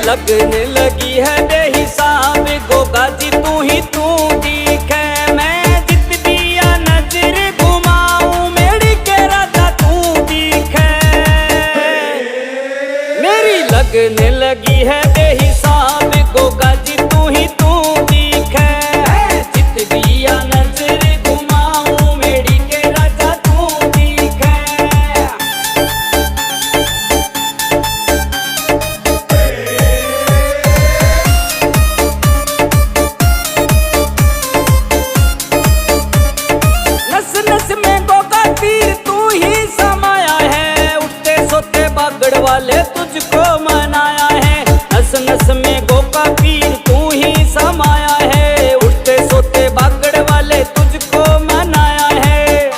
लगने लगी है बेहिसाब गोगा जी तू ही तू दिखे। मैं जित दिया नजर घुमाऊं मेरी के राजा तू दिखे। मेरी लगने लगी है बेहिसाब गोगा जी तू ही तू दिखे। जित दिया नजर घुमाऊं मेरी के राजा तू दिखे। नस नस में गोगा पीर तू ही समाया है। उठते सोते बागड़ वाले तुझको मनाया है। नस नस में गोगा पीर तू ही समाया है। उठते सोते बागड़ वाले तुझको मनाया है।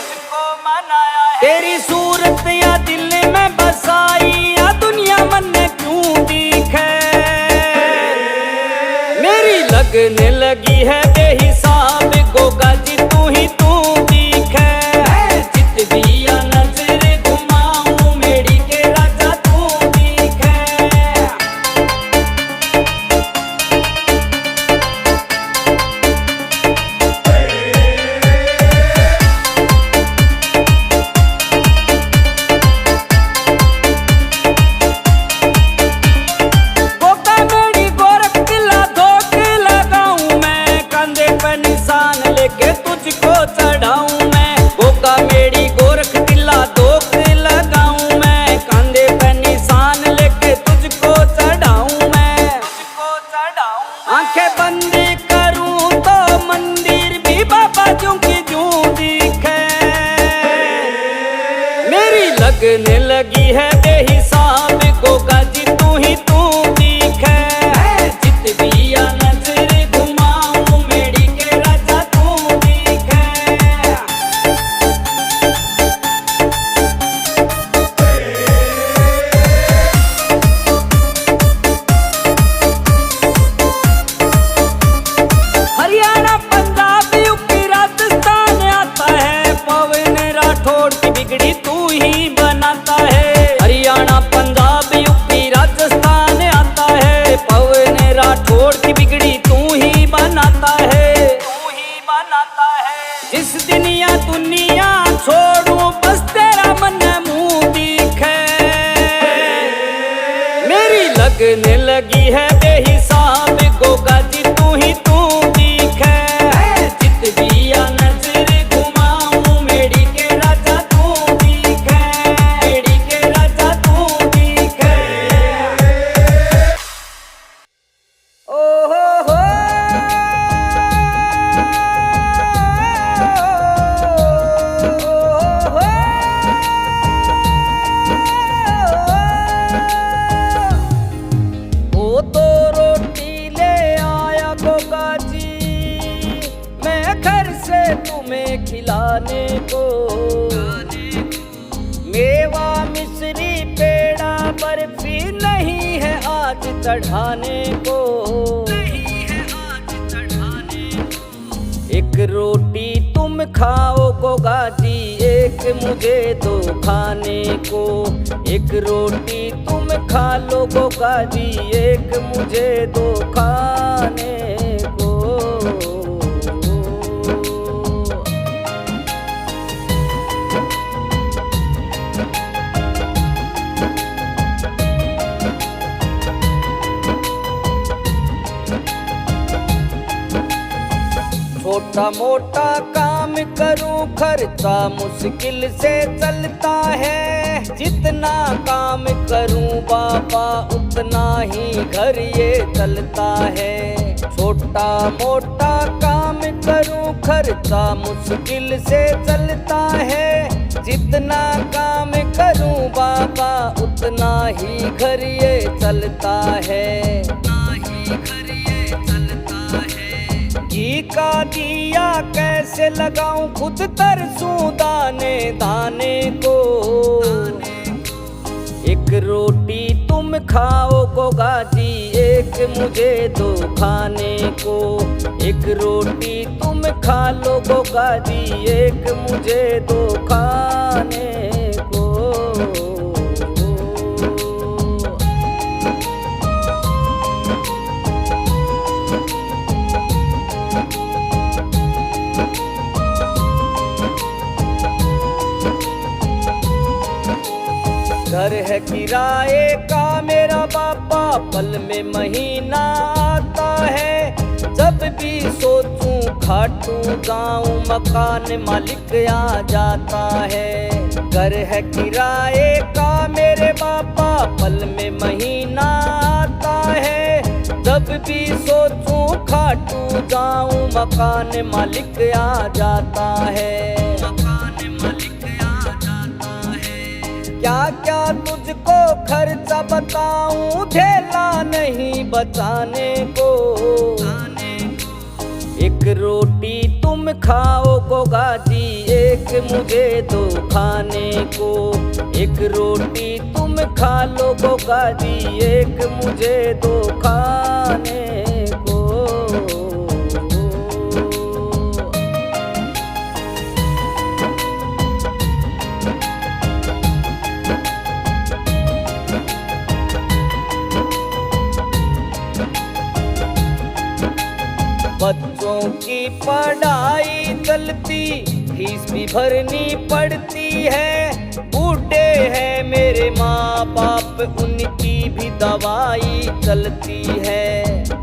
तेरी सूरत या दिल में बसाई या दुनिया मन में क्यों दिखे। मेरी लगने लगी है बेहिसाब गोगा जी तू ही तू दिखे। जित दिया नजर घुमाऊं मेरी के राजा तू दिखे। गोगा मेरी गोरख दिला धोख लगाऊं मैं। कंधे पे निशान लेके तुझको चढ़ाऊं मैं। गोगा मेरी गोरख दिला धोख लगाऊं मैं। कंधे पे निशान लेके तुझको चढ़ाऊं मैं। आंखें बंद करूं तो मंदिर भी बाबा जूं की जूं दिखे। मेरी लगने लगी है बेहिसाब गोगा जी तू ही तू दिखे। जित दिया नजर घुमाऊं मेरी के राजा तू दिखे। हरियाणा पंजाब यूपी राजस्थान आता है। पवन राठौड़ की बिगड़ी तू ही बनाता है। हरियाणा पंजाब यूपी राजस्थान आता है। पवन राठौड़ की बिगड़ी तू ही बनाता है। जिस दिन या दुनिया छोड़ूं बस तेरा मन मुंह दिखे। मेरी लगने लगी है बेहिसाब गोगा जी तू ही तू दिखे। जित दिया नजर घुमाऊं मेरी के राजा तू दिखे। मेरी के राजा तू दिखे। ओ हो ओ तो रोटी ले आया गोगा जी मैं घर से तुम्हें खिलाने को। मेवा मिश्री पेड़ा बर्फी नहीं है आज चढ़ाने को। एक रोटी तुम खाओ गोगा जी एक मुझे दो खाने को। एक रोटी तुम खा लो गोगा जी एक मुझे दो खाने को। छोटा मोटा काम करूं खर्चा मुश्किल से चलता है। जितना काम करूं बाबा उतना ही घर ये चलता है। छोटा मोटा काम करूं खर्चा मुश्किल से चलता है। जितना काम करूं बाबा उतना ही घर ये चलता है। घी का दिया कैसे लगाऊं खुद तरसूं दाने दाने को। एक रोटी तुम खाओ गोगा जी एक मुझे दो खाने को। एक रोटी तुम खा लो गोगा जी एक मुझे दो खाने को। घर है किराए का मेरा बापा, पल में महीना आता है। जब भी सोचूं खाटू जाऊं, मकान मालिक आ जाता है। घर है किराए का मेरे बापा, पल में महीना आता है। जब भी सोचूं खाटू जाऊं, मकान मालिक आ जाता है। मकान मालिक आ जाता है। क्या क्या तुझको खर्चा बताऊं, झेला नहीं बचाने को। एक रोटी तुम खाओ गोगा जी, एक मुझे दो खाने को। एक रोटी तुम खा लो गोगा जी, एक मुझे दो खाने को। बच्चों की पढ़ाई चलती, फीस भी भरनी पड़ती है। बूढ़े हैं मेरे माँ बाप, उनकी भी दवाई चलती है।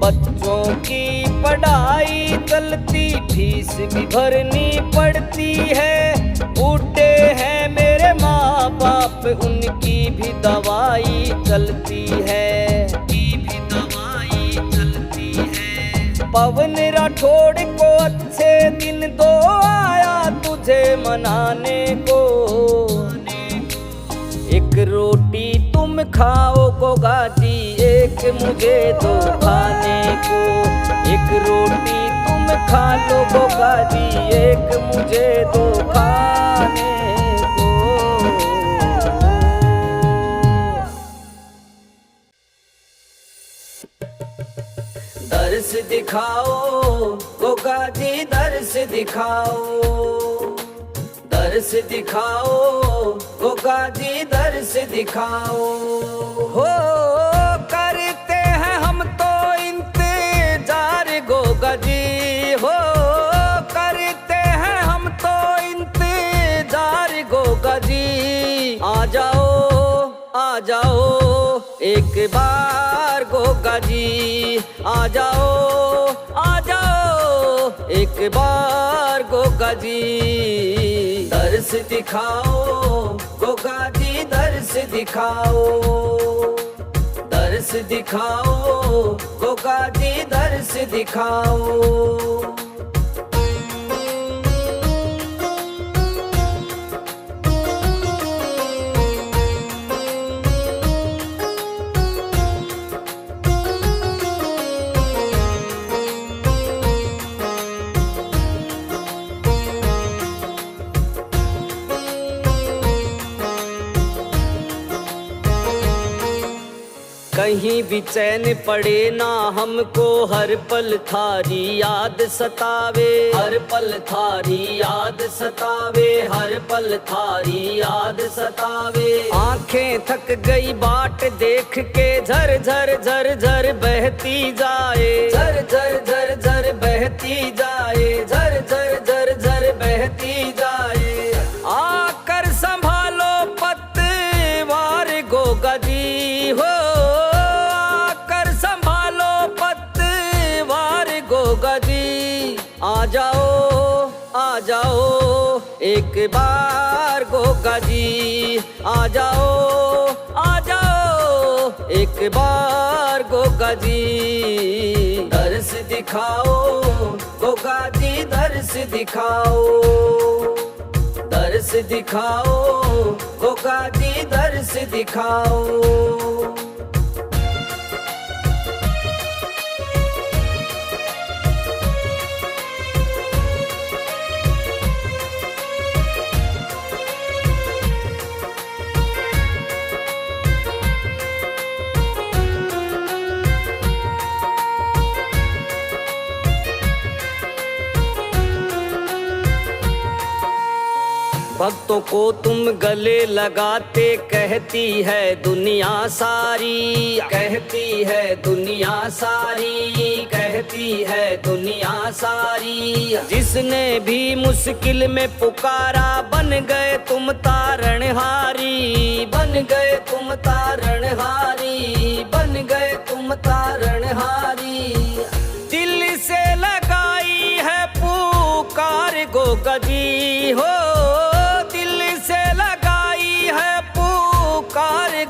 बच्चों की पढ़ाई चलती, फीस भी भरनी पड़ती है। बूढ़े हैं मेरे माँ बाप, उनकी भी दवाई चलती है। पवन राठौड़ को अच्छे दिन दो आया तुझे मनाने को। एक रोटी तुम खाओ गोगा जी, एक मुझे दो खाने को। एक रोटी तुम खा लो गोगा जी, एक मुझे दो खाने को। दर्श दिखाओ गोगा जी, दर्श दिखाओ। दर्श दिखाओ गोगा जी, दर्श दिखाओ। हो करते हैं हम तो इंतजार गोगा जी, हो करते हैं हम तो इंतजार गोगा जी। आ जाओ आ जाओ एक बार गोगा जी, आ जाओ एक बार गोगा जी। दर्श दिखाओ गोगा जी, दर्श दिखाओ। दर्श दिखाओ गोगा जी, दर्श दिखाओ। कहीं भी चैन पड़े ना हमको, हर पल थारी याद सतावे। हर पल थारी याद सतावे, हर पल थारी याद सतावे। आंखें थक गई बाट देख के, झर झर झर झर बहती जाए। झर झर झर झर बहती जाए, झर झर झर झर बहती जाए। आकर संभालो पतवार गोगा जी, हो गोगा जी। आ जाओ एक बार गोगा जी, आ जाओ एक बार गोगा जी। दर्श दिखाओ गोगा जी, दर्श दिखाओ। दर्श दिखाओ गोगा जी, दर्श दिखाओ। भक्तों को तुम गले लगाते कहती है दुनिया सारी, कहती है दुनिया सारी, कहती है दुनिया सारी। जिसने भी मुश्किल में पुकारा बन गए तुम तारणहारी, बन गए तुम तारणहारी, बन गए तुम तारणहारी। दिल से लगाई है पुकार गोगा जी हो,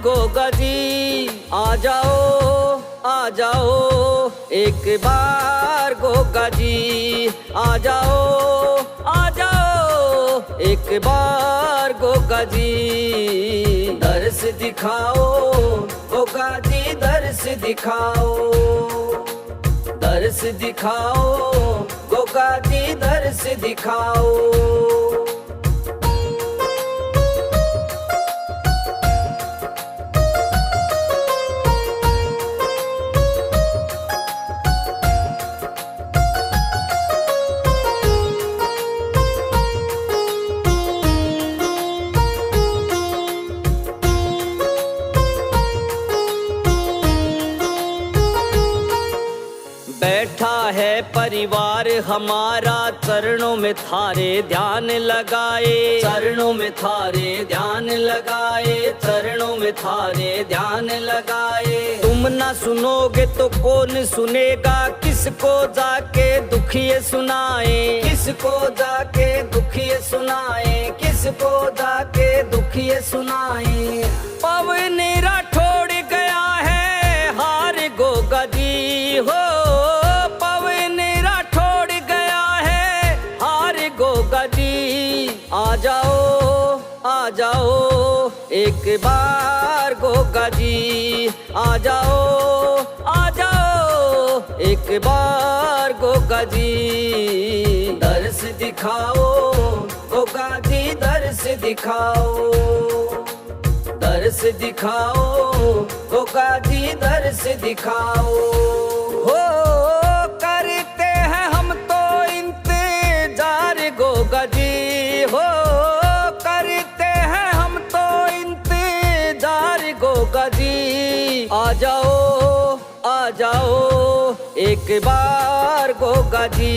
गोगा जी आ जाओ एक बार गोगा जी आ जाओ एक बार गोगा जी। दर्श दिखाओ गोगा जी दर्श दिखाओ, दर्श दिखाओ गोगा जी दर्श दिखाओ। बैठा है परिवार हमारा चरणों में थारे ध्यान लगाए, चरणों में थारे ध्यान लगाए, चरणों में थारे ध्यान लगाए। तुम ना सुनोगे तो कौन सुनेगा, किसको जाके दुखिए सुनाए, किसको जाके दुखिए सुनाए, किसको जाके दुखिए सुनाए। पवन राठौड़ गया है हार गोगा जी हो, आ जाओ एक बार गोगा जी आ जाओ एक बार गोगा जी। दर्श दिखाओ गोगा जी दर्श दिखाओ, दर्श दिखाओ गोगा जी दर्श दिखाओ। हो करते हैं हम तो इंतजार गोगा जी हो, गोगा जी आ जाओ एक बार गोगा जी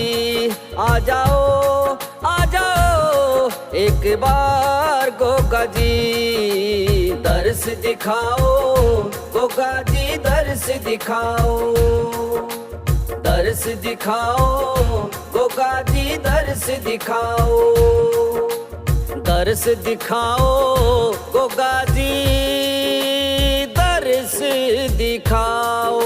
आ जाओ एक बार गोगा जी। दर्श दिखाओ गोगा जी दर्श दिखाओ, दर्श दिखाओ गोगा जी दर्श दिखाओ, दर्श दिखाओ गोगा जी दर्श दिखाओ।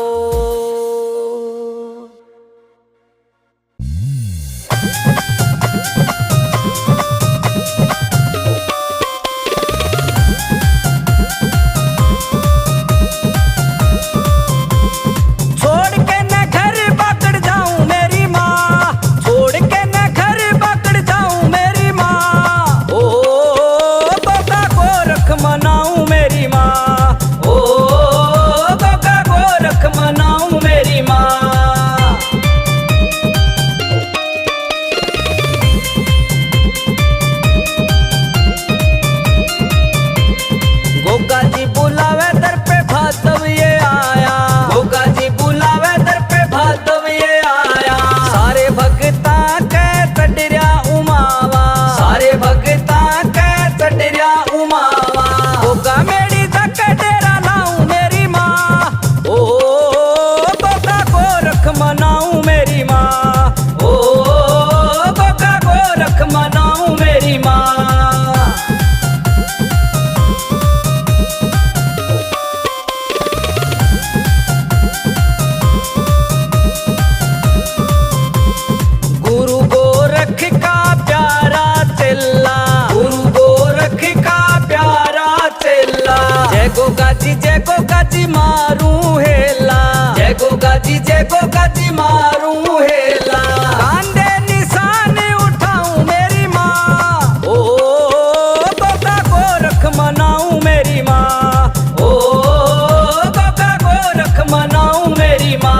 जय गोगा जी मारू हेला, जय गोगा जी मारू हेला। कांधे निशान उठाऊं मेरी माँ, ओ गोगा गोरख मनाऊं मेरी माँ, ओ गोगा गोरख मनाऊं मेरी माँ।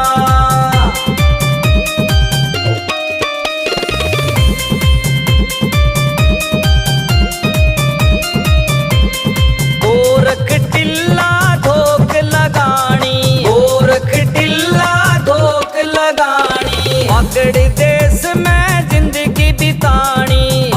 गोरख टिल्ला धोक लगानी, पकड़ देश में जिंदगी बितानी।